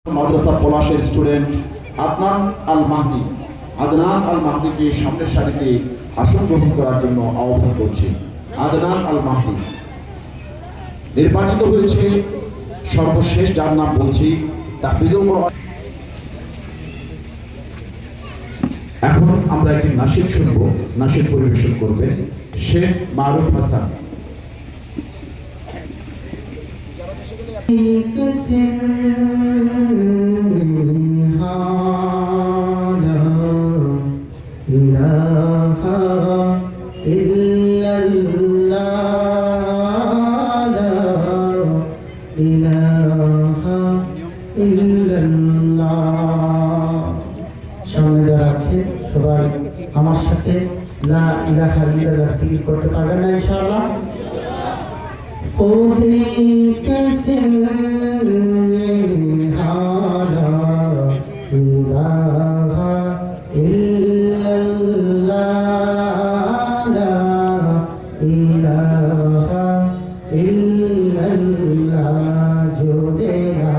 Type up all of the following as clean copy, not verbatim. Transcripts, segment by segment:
মাদ্রাসা পলাশের স্টুডেন্ট আদনান আল মাহদি কে সামনের সারিতে আসন গ্রহণ করার জন্য আহ্বান করছি। আদনান আল মাহদি নির্বাচিত হয়েছে সর্বশেষ, যার নাম বলছি তাহফিজুল কোরআন। এখন আমরা একটি নাশিদ শুনব। নাশিদ পরিবেশন করবেন শেখ মারুফ হাসান। সামনে যারা আছে সবাই আমার সাথে লা ইলাহা ইল্লাল্লাহ জিকির করতে পারবেন না ইনশাআল্লাহ। ওরে কাছে হারা ইলাহা ইল্লাল্লাহ লা ইলাহা ইল্লাল্লাহ জোরে লা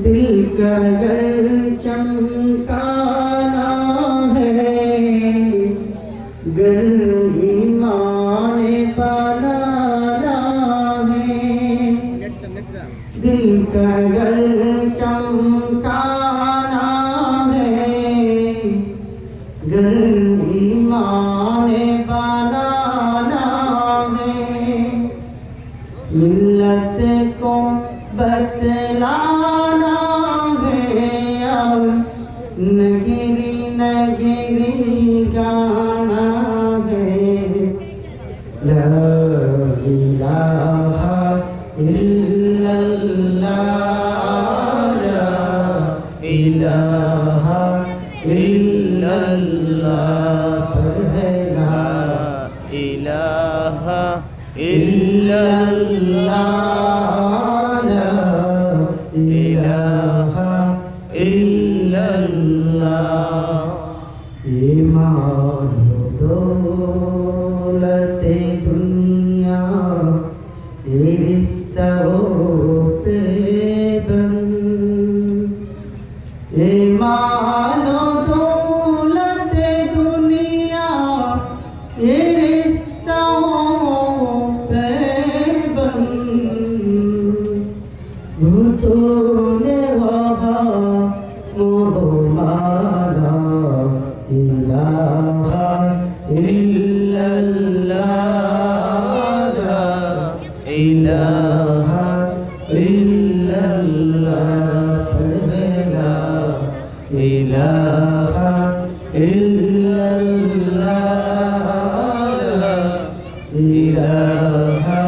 दिल का अगर चमकाना है, गर ईमान बनाना है, दिल का अगर चमकाना है, गर ईमान बनाना है, मिल्लत को बतलाना है और नगरी नगरी गाना है। ला इलाहा इल्लल्लाह ला इलाहा इल्लल्लाह पर है ला इलाहा इल्लल्लाह दौलते दुनिया ये रिश्ता होते बंद, ये मानो दौलते दुनिया ये रिश्ता होते बंद, भूतों ने वहा मोह मारा इलाहा इल्लल्लाह ला इलाहा इल्लल्लाह ला इलाहा इल्लल्लाह ला इलाहा